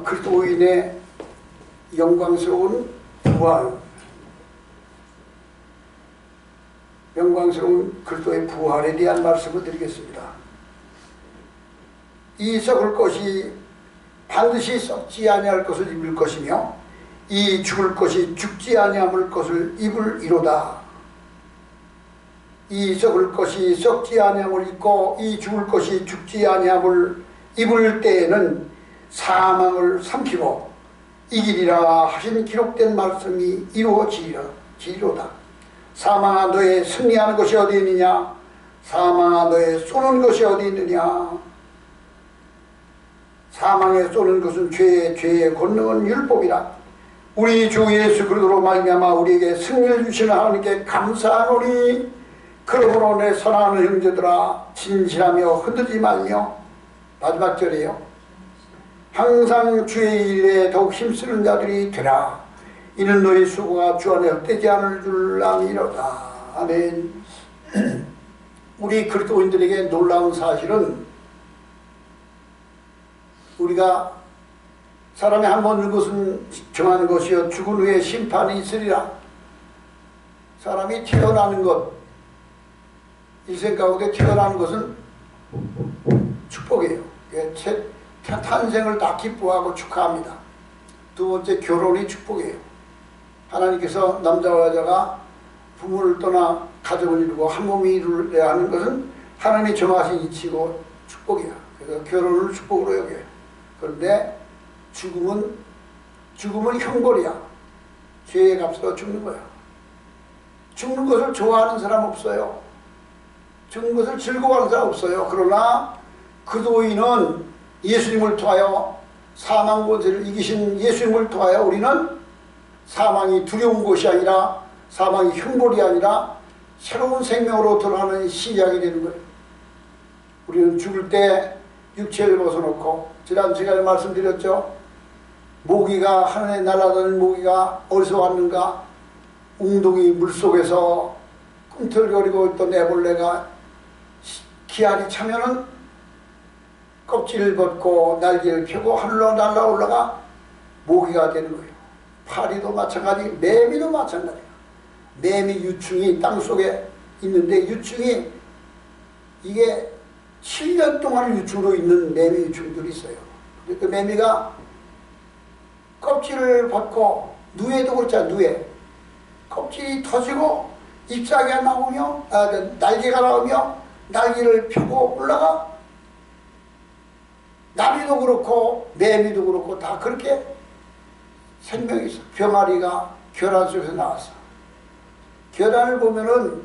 그리스도인의 영광스러운 부활, 영광스러운 그리스도의 부활에 대한 말씀을 드리겠습니다. 이 썩을 것이 반드시 썩지 아니할 것을 입을 것이며 이 죽을 것이 죽지 아니할 것을 입으리로다. 이 썩을 것이 썩지 아니함을 입고 이 죽을 것이 죽지 아니함을 입을 때에는 사망을 삼키고 이기리라 하신 기록된 말씀이 이루어지리로다. 사망아 너의 승리하는 것이 어디 있느냐? 사망아 너의 쏘는 것이 어디 있느냐? 사망에 쏘는 것은 죄의 권능은 율법이라. 우리 주 예수 그리스도로 말미암아 우리에게 승리를 주시는 하나님께 감사하노니 그러므로 내 사랑하는 형제들아 진실하며 흔들리지 말며, 마지막 절이에요. 항상 주의 일에 더욱 힘쓰는 자들이 되라. 이는 너희 수고가 주 안에 헛되지 않을 줄 아미로다. 아멘. 우리 그리스도인들에게 놀라운 사실은 우리가 사람이 한 번 늙은 것은 정하는 것이요 죽은 후에 심판이 있으리라. 사람이 태어나는 것, 일생 가운데 태어나는 것은 축복이에요. 탄생을 다 기뻐하고 축하합니다. 두 번째, 결혼이 축복이에요. 하나님께서 남자와 여자가 부모를 떠나 가정을 이루고 한 몸이 이루어야 하는 것은 하나님이 정하신 이치고 축복이야. 그래서 결혼을 축복으로 여겨요. 그런데 죽음은 형벌이야. 죄의 값으로 죽는 거야. 죽는 것을 좋아하는 사람 없어요. 죽는 것을 즐거워하는 사람 없어요. 그러나 그리스도인은 예수님을 통하여 사망 권세를 이기신 예수님을 통하여 우리는 사망이 두려운 것이 아니라, 사망이 형벌이 아니라 새로운 생명으로 들어가는 시작이 되는 거예요. 우리는 죽을 때 육체를 벗어놓고, 지난 시간에 말씀드렸죠. 모기가, 하늘에 날아다니는 모기가 어디서 왔는가? 웅덩이 물속에서 꿈틀거리고 있던 애벌레가 기한이 차면은 껍질을 벗고 날개를 펴고 하늘로 날아 올라가 모기가 되는 거예요. 파리도 마찬가지, 매미도 마찬가지예요. 매미 유충이 땅속에 있는데, 유충이 이게 7년 동안 유충으로 있는 매미 유충들이 있어요. 그 매미가 껍질을 벗고, 누에도 그렇잖아, 누에. 껍질이 터지고 잎사귀가 나오며, 날개가 나오며 날개를 펴고 올라가. 나비도 그렇고 매미도 그렇고 다 그렇게 생명이 있어. 병아리가 결혼 속에서 나왔어. 결혼을 보면은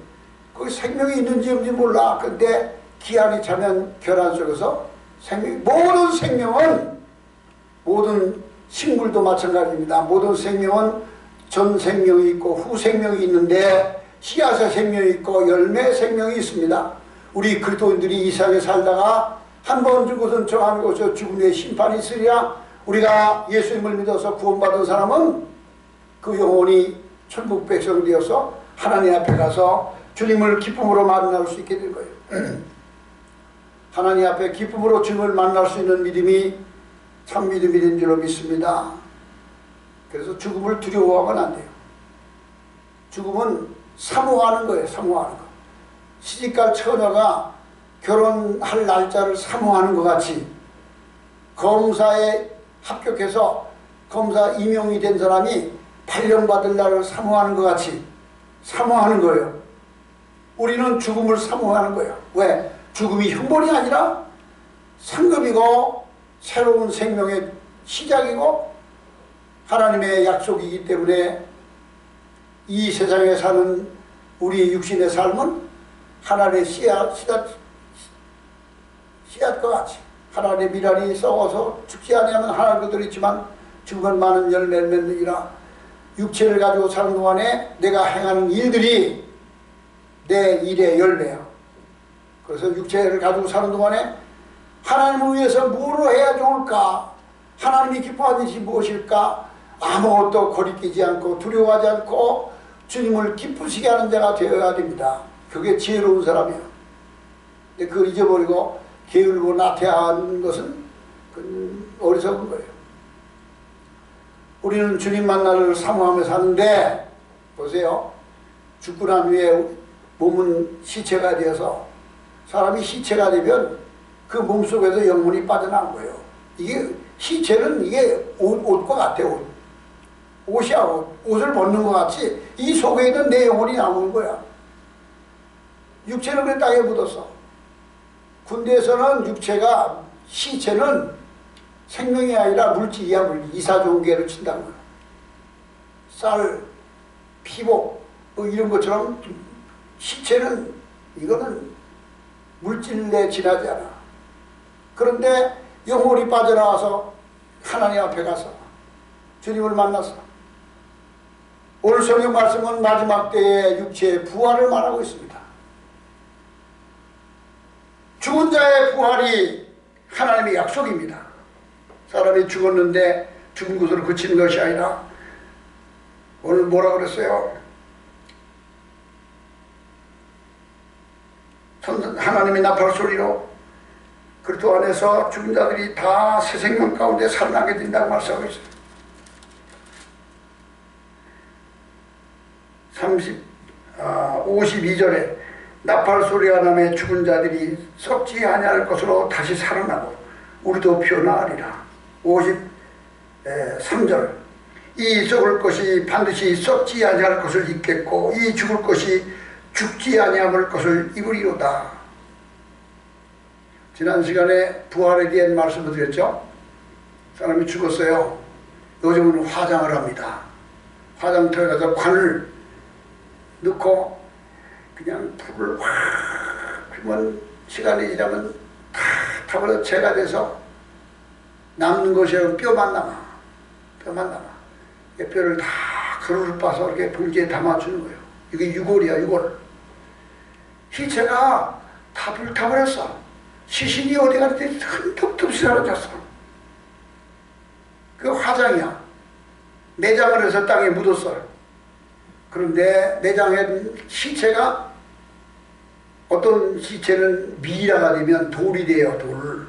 거기 생명이 있는지 없는지 몰라. 근데 기한이 차면 결혼 속에서 생명이, 모든 생명은, 모든 식물도 마찬가지입니다. 모든 생명은 전 생명이 있고 후 생명이 있는데, 씨앗의 생명이 있고 열매 생명이 있습니다. 우리 그리스도인들이 이 세상에 살다가 한 번 죽어서 정하는 것이요 죽음 후에 심판이 있으리라. 우리가 예수님을 믿어서 구원받은 사람은 그 영혼이 천국 백성이 되어서 하나님 앞에 가서 주님을 기쁨으로 만날 수 있게 될 거예요. 하나님 앞에 기쁨으로 주님을 만날 수 있는 믿음이 참 믿음이 된 줄로 믿습니다. 그래서 죽음을 두려워하면 안 돼요. 죽음은 사모하는 거예요. 사모하는 거. 시집갈 처녀가 결혼할 날짜를 사모하는 것 같이, 검사에 합격해서 검사 임용이 된 사람이 발령받을 날을 사모하는 것 같이 사모하는 거예요. 우리는 죽음을 사모하는 거예요. 왜? 죽음이 형벌이 아니라 상급이고 새로운 생명의 시작이고 하나님의 약속이기 때문에 이 세상에 사는 우리 육신의 삶은 하나님의 씨앗과 같이, 하나님의 미랄이 썩어서 죽지 아니하면 하나님 것들이 있지만 죽으면 많은 열매를 맺느니라. 육체를 가지고 사는 동안에 내가 행하는 일들이 내 일의 열매야. 그래서 육체를 가지고 사는 동안에 하나님을 위해서 무엇을 해야 좋을까? 하나님이 기뻐하는 것이 무엇일까? 아무것도 거리끼지 않고 두려워하지 않고 주님을 기쁘시게 하는 자가 되어야 됩니다. 그게 지혜로운 사람이에요. 근데 그걸 잊어버리고 게을고 나태한 것은 어리석은 거예요. 우리는 주님 만나를 사모하며 사는데 보세요. 죽고 난 후에 몸은 시체가 되어서 사람이 시체가 되면 그 몸속에서 영혼이 빠져나온 거예요. 이게 시체는 이게 옷과 같아요. 옷이야 옷을 벗는 것 같이 이 속에 있는 내 영혼이 나오는 거야. 육체는 그래 땅에 묻었어. 군대에서는 육체가 시체는 생명이 아니라 물질이야. 물질. 이사종계로 친다는 거야. 쌀, 피복 뭐 이런 것처럼 시체는 이거는 물질에 지나지 않아. 그런데 영혼이 빠져나와서 하나님 앞에 가서 주님을 만났어. 오늘 성경 말씀은 마지막 때의 육체의 부활을 말하고 있습니다. 죽은 자의 부활이 하나님의 약속입니다. 사람이 죽었는데 죽은 것으로 그치는 것이 아니라 오늘 뭐라 그랬어요? 하나님의 나팔 소리로 그리스도 안에서 죽은 자들이 다 새 생명 가운데 살아나게 된다고 말씀하고 있어요. 52절에 나팔 소리가 나며 죽은 자들이 썩지 아니할 것으로 다시 살아나고 우리도 피어나리라. 53절 이 썩을 것이 반드시 썩지 아니할 것을 입겠고 이 죽을 것이 죽지 아니할 것을 입으리로다. 지난 시간에 부활에 대한 말씀을 드렸죠. 사람이 죽었어요. 요즘은 화장을 합니다. 화장터에 가서 관을 넣고 그냥 불을 확 피면 시간이 지나면 다 타버려 재가 돼서 남는 것이 뼈만 남아. 뼈만 남아. 뼈를 다 그릇을 빠서 이렇게 봉지에 담아주는 거예요. 이게 유골이야, 유골. 시체가 다 불타버렸어. 시신이 어디 갔는지 흠떡 없이 사라졌어. 그 화장이야. 내장을 해서 땅에 묻었어요. 그런데 내장한 시체가 어떤 시체는 미라가 되면 돌이 돼요. 돌.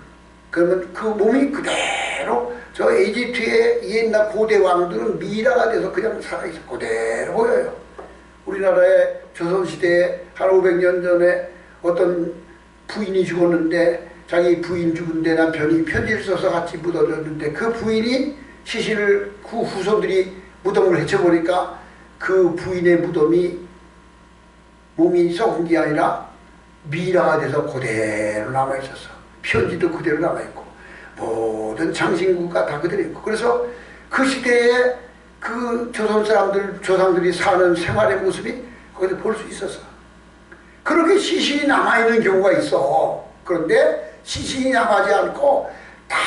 그러면 그 몸이 그대로 저 이집트의 옛날 고대 왕들은 미라가 돼서 그냥 살아있어. 그대로 보여요. 우리나라의 조선시대에 한 500년 전에 어떤 부인이 죽었는데 자기 부인 죽은데 남편이 편지를 써서 같이 묻어줬는데 그 부인이 시신을 그 후손들이 무덤을 헤쳐보니까 그 부인의 무덤이 몸이 썩은 게 아니라 미라가 돼서 그대로 남아있었어. 편지도 그대로 남아있고 모든 장신구가 다 그대로 있고 그래서 그 시대에 그 조선 사람들 조상들이 사는 생활의 모습이 거기서 볼 수 있었어. 그렇게 시신이 남아있는 경우가 있어. 그런데 시신이 남아지 않고 다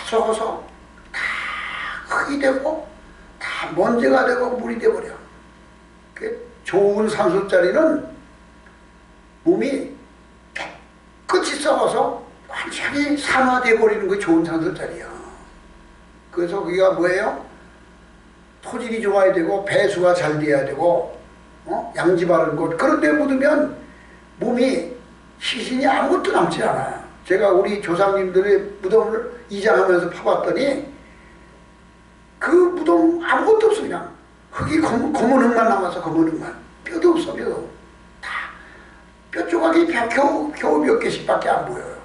썩어서 다 흙이 되고 다 먼지가 되고 물이 돼버려. 좋은 산소짜리는 몸이 깨끗이 썩어서 완전히 산화되어 버리는 게 좋은 산소짜리야. 그래서 그게 뭐예요? 토질이 좋아야 되고 배수가 잘 돼야 되고 양지 바른 곳 그런 데 묻으면 몸이 시신이 아무것도 남지 않아요. 제가 우리 조상님들의 무덤을 이장하면서 파봤더니 그 무덤 아무것도 없어. 그냥 흙이 검은 흙만 남아서 검은 흙만. 뼈도 없어. 뼈도 다 뼈 조각이 겨우 몇 개씩밖에 안 보여요.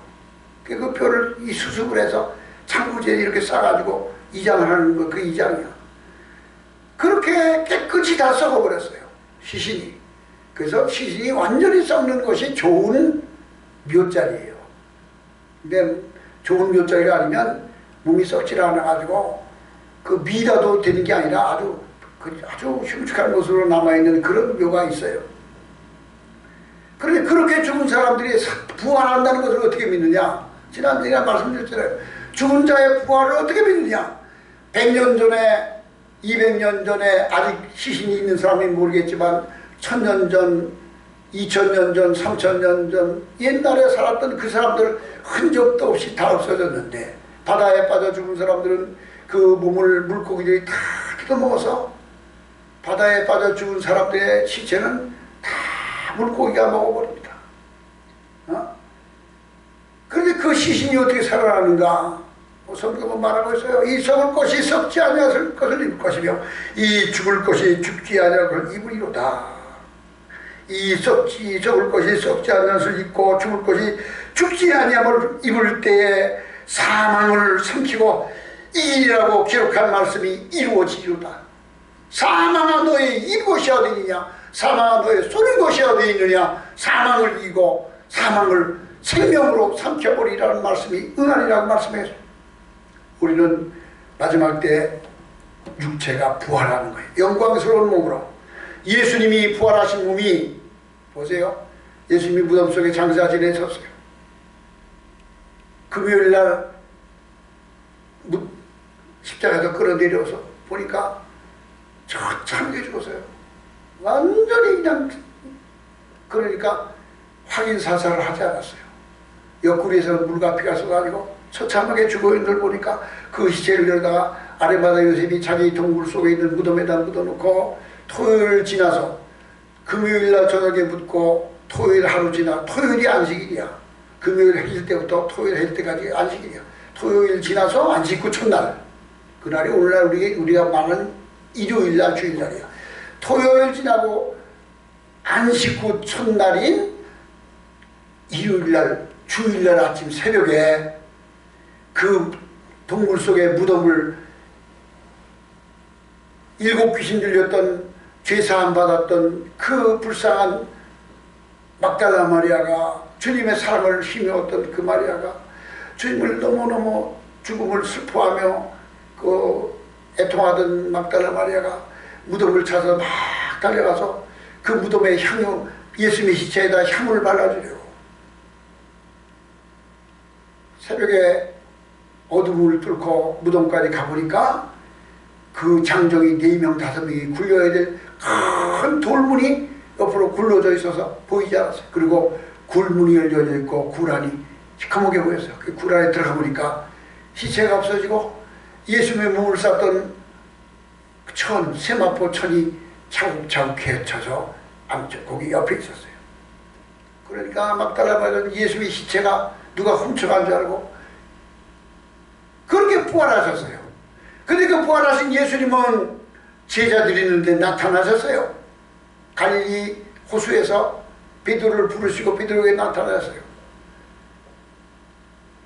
그 뼈를 이 수습을 해서 창고지에 이렇게 싸가지고 이장을 하는 거 그 이장이야. 그렇게 깨끗이 다 썩어버렸어요. 시신이. 그래서 시신이 완전히 썩는 것이 좋은 묘자리예요. 근데 좋은 묘자리가 아니면 몸이 썩질 않아가지고 그 미라도 되는 게 아니라 아주 흉측한 모습으로 남아있는 그런 묘가 있어요. 그런데 그렇게 죽은 사람들이 부활한다는 것을 어떻게 믿느냐? 지난 시간에 말씀드렸잖아요. 죽은 자의 부활을 어떻게 믿느냐? 100년 전에 200년 전에 아직 시신이 있는 사람이 모르겠지만 1000년 전, 2000년 전, 3000년 전 옛날에 살았던 그 사람들 흔적도 없이 다 없어졌는데 바다에 빠져 죽은 사람들은 그 몸을 물고기들이 다 뜯어먹어서 바다에 빠져 죽은 사람들의 시체는 다 물고기가 먹어버립니다. 그런데 그 시신이 어떻게 살아나는가? 성경은 말하고 있어요. 이 썩을 것이 썩지 아니할 것을 입을 것이며 이 죽을 것이 죽지 아니할 것을 입으리로다. 이 썩을 것이 썩지 아니할 것을 입고 죽을 것이 죽지 아니함을 입을 때에 사망을 삼키고 이라고 기록한 말씀이 이루어지리로다. 사망아 너의 이것이 어디 있느냐, 사망아 너의 쏠 것이 어디 있느냐. 사망을 이기고 사망을 생명으로 삼켜버리라는 말씀이 응하리라고 말씀했어요. 우리는 마지막 때 육체가 부활하는 거예요. 영광스러운 몸으로. 예수님이 부활하신 몸이 보세요. 예수님이 무덤 속에 장사 지내셨어요. 금요일날 십자가에서 끌어내려서 보니까 처참하게 죽었어요. 완전히 그냥, 그러니까 확인사살을 하지 않았어요. 옆구리에서는 물과 피가 쏟아지고 처참하게 죽어있는 걸 보니까 그 시체를 열다가 아레마다 요셉이 자기 동굴 속에 있는 무덤에다 묻어놓고 토요일 지나서 금요일날 저녁에 묻고 토요일 하루 지나, 토요일이 안식일이야. 금요일 해질 때부터 토요일 해질 때까지 안식일이야. 토요일 지나서 안식 후 첫날, 그날이 오늘날 우리가 말하는 일요일날 주일날이야. 토요일 지나고 안식 후 첫날인 일요일날 주일날 아침 새벽에 그 동굴 속에 무덤을 일곱 귀신 들렸던, 죄사함 받았던 그 불쌍한 막달라 마리아가, 주님의 사랑을 힘입었던 그 마리아가 주님을 너무너무 죽음을 슬퍼하며 그 애통하던 막달라 마리아가 무덤을 찾아서 막 달려가서 그 무덤에 향유, 예수님의 시체에다 향을 발라주려고, 새벽에 어둠을 뚫고 무덤까지 가보니까 그 장정이 4명 5명이 굴려야 될 큰 돌문이 옆으로 굴러져 있어서 보이지 않았어요. 그리고 굴문이 열려져 있고 굴 안이 시커멓게 보였어요. 그 굴 안에 들어가 보니까 시체가 없어지고 예수님의 몸을 쌌던 천, 세마포 천이 차곡차곡 헤쳐져 거기 옆에 있었어요. 그러니까 막달라 마리아는 예수님의 시체가 누가 훔쳐간 줄 알고 그렇게 부활하셨어요. 그러니까 부활하신 예수님은 제자들이 있는데 나타나셨어요. 갈릴리 호수에서 베드로를 부르시고 베드로에게 나타나셨어요.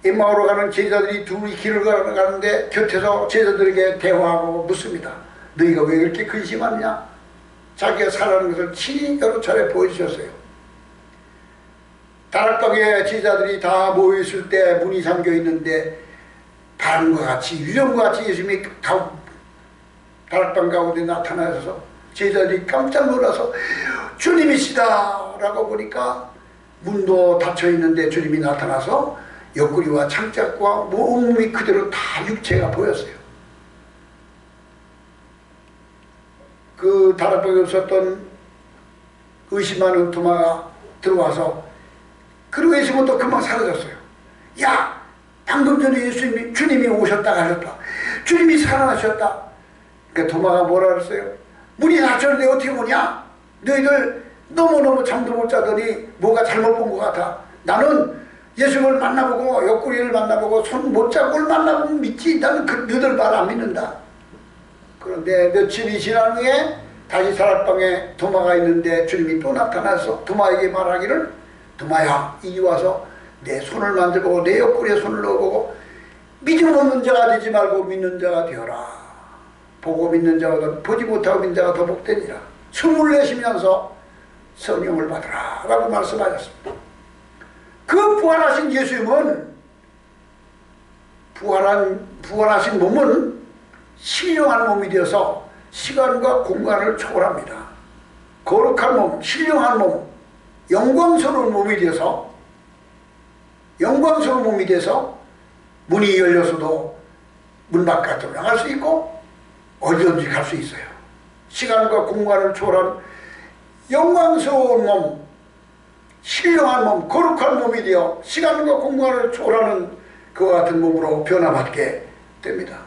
엠마오로 가는 제자들이 둘이 길을 가는데 곁에서 제자들에게 대화하고 묻습니다. 너희가 왜 그렇게 근심하느냐? 자기가 살아가는 것을 친히 여러 차례 보여주셨어요. 다락방에 제자들이 다 모여있을 때 문이 잠겨 있는데 바람과 같이, 유령과 같이 예수님이 다락방 가운데 나타나셔서 제자들이 깜짝 놀라서 주님이시다 라고 보니까 문도 닫혀 있는데 주님이 나타나서 옆구리와 창자과 몸이 그대로 다 육체가 보였어요. 그 다락방에 없었던 의심하는 도마가 들어와서, 그리고 예수님은 또 금방 사라졌어요. 야! 방금 전에 주님이 오셨다 가셨다. 주님이 살아나셨다. 그러니까 도마가 뭐라 그랬어요? 문이 닫혔는데 어떻게 오냐? 너희들 너무너무 잠도 못 자더니 뭐가 잘못 본 것 같아. 나는 예수님을 만나보고 옆구리를 만나보고 손 못 잡고를 만나보면 믿지. 나는 너희들 말 안 믿는다. 그런데 며칠이 지난 후에 다시 다락방에 도마가 있는데 주님이 또 나타나서 도마에게 말하기를, 도마야 이리 와서 내 손을 만져보고 내 옆구리에 손을 넣어보고 믿음 없는 자가 되지 말고 믿는 자가 되어라. 보고 믿는 자보다 보지 못하고 믿는 자가 더 복되니라. 숨을 내쉬면서 성령을 받으라 라고 말씀하셨습니다. 그 부활하신 예수님은, 부활하신 몸은 신령한 몸이 되어서 시간과 공간을 초월합니다. 거룩한 몸, 신령한 몸, 영광스러운 몸이 되어서 문이 열려서도 문 바깥으로 나갈 수 있고 어디든지 갈 수 있어요. 시간과 공간을 초월한 영광스러운 몸, 신령한 몸, 거룩한 몸이 되어 시간과 공간을 초월하는 그와 같은 몸으로 변화받게 됩니다.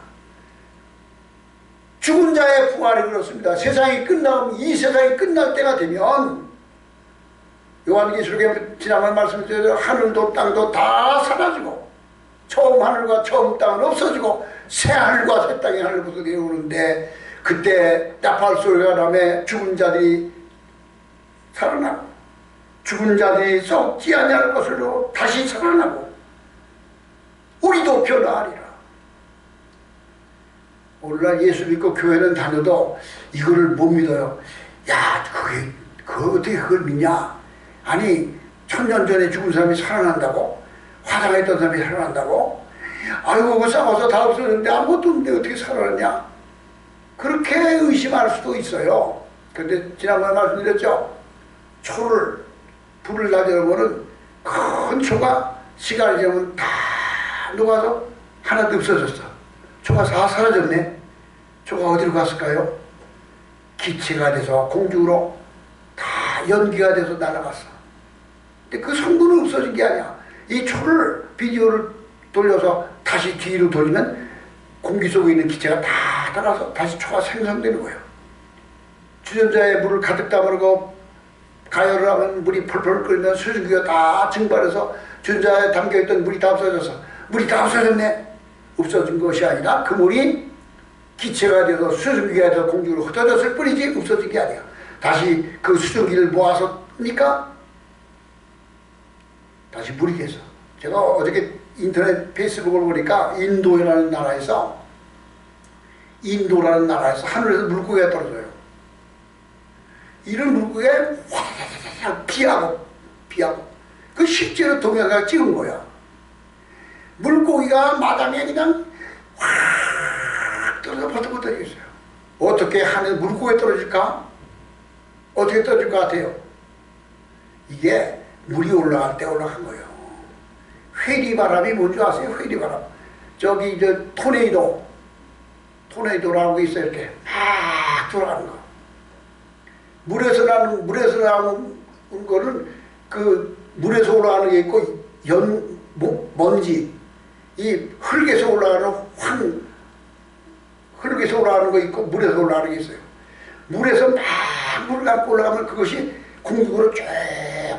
죽은 자의 부활이 그렇습니다. 세상이 끝나면, 이 세상이 끝날 때가 되면 요한계시록에 지난번 말씀드린 대로 하늘도 땅도 다 사라지고 처음 하늘과 처음 땅은 없어지고 새 하늘과 새 땅이 하늘부터 내려오는데, 그때 나팔 소리가 나며 죽은 자들이 살아나고 죽은 자들이 썩지 아니할 것으로 다시 살아나고 우리도 변화하리라. 오늘날 예수 믿고 교회는 다녀도 이거를 못 믿어요. 야, 그거 어떻게 그걸 믿냐? 아니, 1000년 전에 죽은 사람이 살아난다고? 화장했던 사람이 살아난다고? 아이고, 그거 싸워서 다 없어졌는데 아무것도 없는데 어떻게 살아났냐? 그렇게 의심할 수도 있어요. 그런데 지난번에 말씀드렸죠? 불을 다져보면 큰 초가 시간이 지나면 다 녹아서 하나도 없어졌어. 초가 다 사라졌네. 초가 어디로 갔을까요? 기체가 돼서 공중으로 다 연기가 돼서 날아갔어. 근데 그 성분은 없어진 게 아니야. 이 초를 비디오를 돌려서 다시 뒤로 돌리면 공기 속에 있는 기체가 다 따라서 다시 초가 생성되는 거예요. 주전자에 물을 가득 담으고 가열을 하면 물이 펄펄 끓으면 수증기가 다 증발해서 주전자에 담겨있던 물이 다 없어져서 물이 다 없어졌네. 없어진 것이 아니라 그 물이 기체가 돼서 수증기가 돼서 공중으로 흩어졌을 뿐이지 없어진 게 아니야. 다시 그 수증기를 모아서니까 다시 물이 돼서. 제가 어저께 인터넷 페이스북을 보니까 인도라는 나라에서 하늘에서 물고기가 떨어져요. 이런 물고기가 확 피하고 그 실제로 동영상 찍은 거야. 물고기가 마당에 그냥 확 떨어져 버떡버떡 있어요. 어떻게 하늘 물고기가 떨어질까? 어떻게 떨어질 것 같아요? 이게 물이 올라갈 때 올라간 거예요. 회리바람이 뭔지 아세요? 회리바람. 저기 저 토네이도라고 있어요. 이렇게 막 돌아가는 거. 물에서 나는 거는 그 물에서 올라가는 게 있고 먼지, 이 흙에서 올라가는 흙에서 올라가는 거 있고 물에서 올라가는 게 있어요. 물에서 막 물 갖고 올라가면 그것이 공중으로 쭉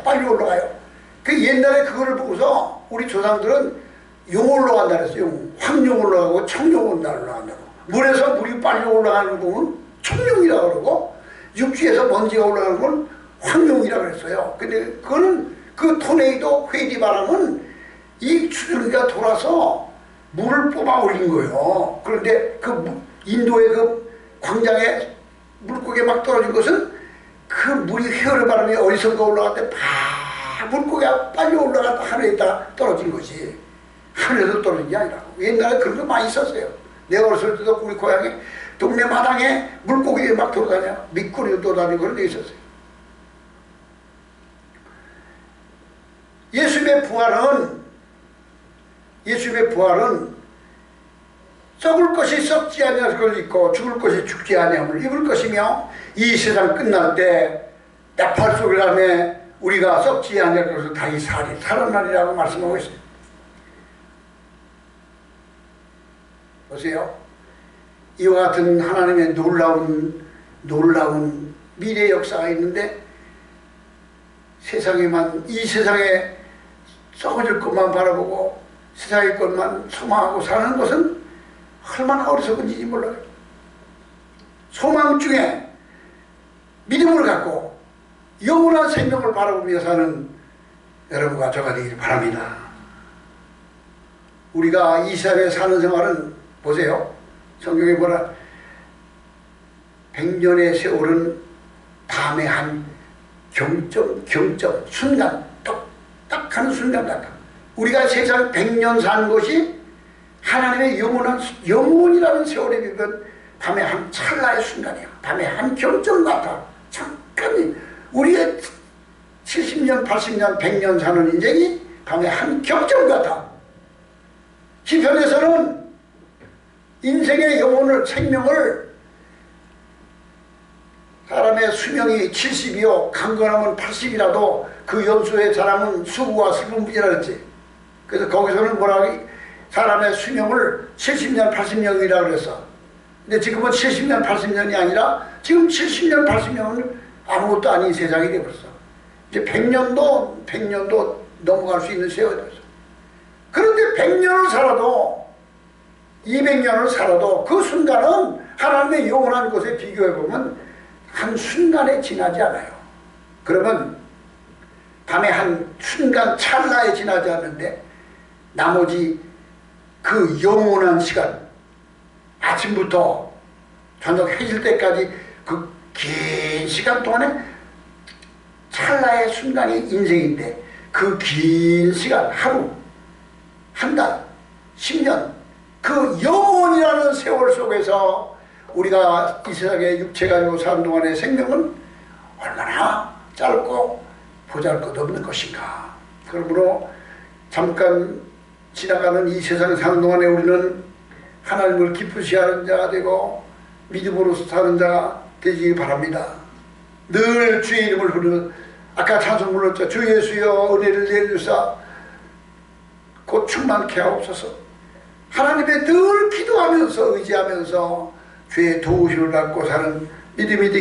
빨리 올라가요. 그 옛날에 그거를 보고서 우리 조상들은 용 올라간다 그랬어요. 황룡 올라가고 청룡 올라간다고. 물에서 물이 빨리 올라가는 거 보면 청룡이라고 그러고, 육지에서 먼지가 올라가는 건 황룡이라고 그랬어요. 근데 그거는 그 토네이도 회리바람은 이 수증기가 돌아서 물을 뽑아 올린 거예요. 그런데 그 인도의 그 광장에 물고기가 막 떨어진 것은 그 물이 회오리 바람에 어디선가 올라갈 때 물고기가 빨리 올라갔다 하늘에 있다가 떨어진 것이, 하늘에서 떨어진 게 아니라. 옛날에 그런 거 많이 있었어요. 내가 어렸을 때도 우리 고향에 동네 마당에 물고기가 막 돌아다녀. 미꾸리도 돌아다니고 그런 데 있었어요. 예수님의 부활은 썩을 것이 썩지 아니할 것을 입고 죽을 것이 죽지 아니함을 입을 것이며, 이 세상 끝날 때 나팔 소리를 하며 우리가 썩지 아니할 것을 다시 살아나리라고 말씀하고 있어요. 보세요. 이와 같은 하나님의 놀라운 미래 역사가 있는데, 이 세상에 썩어질 것만 바라보고 세상의 것만 소망하고 사는 것은 얼마나 어리석은지 몰라요. 소망 중에 믿음을 갖고 영원한 생명을 바라보며 사는 여러분과 저가 되기를 바랍니다. 우리가 이 세상에 사는 생활은 보세요. 성경에 보라, 100년의 세월은 밤의 한 경점 순간, 딱 하는 순간 같다. 우리가 세상 100년 사는 것이 하나님의 영원이라는 세월에 비하면 밤의 한 찰나의 순간이야. 밤의 한 경점 같아. 잠깐 우리의 70년, 80년, 100년 사는 인생이 밤의 한 경점 같아. 시편에서는 인생의 생명을, 사람의 수명이 70이요 강건하면 80이라도 그 연수의 사람은 수고와 슬픔이라 그랬지. 그래서 거기서는 뭐라고, 사람의 수명을 70년 80년이라고 그랬어. 근데 지금은 70년 80년이 아니라 지금 70년 80년은 아무것도 아닌 세상이 되어버렸어. 이제 100년도 넘어갈 수 있는 세월이 됐어. 그런데 100년을 살아도 200년을 살아도 그 순간은 하나님의 영원한 곳에 비교해보면 한 순간에 지나지 않아요. 그러면 밤에 한 순간 찰나에 지나지 않는데 나머지 그 영원한 시간, 아침부터 저녁 해질 때까지 그 긴 시간 동안에 찰나의 순간이 인생인데 그 긴 시간, 하루, 한 달, 10년, 그 영원이라는 세월 속에서 우리가 이 세상에 육체 가지고 사는 동안의 생명은 얼마나 짧고 보잘것없는 것인가. 그러므로 잠깐 지나가는 이 세상 사는 동안에 우리는 하나님을 기쁘시 하는 자가 되고 믿음으로 사는 자가 되시기 바랍니다. 늘 주의 이름을 부르는, 아까 찬송 불렀죠. 주 예수여 은혜를 내려주사 곧 충만케 하옵소서. 하나님의 늘 기도하면서 의지하면서 주의 도우심을 받고 사는 믿음이 되기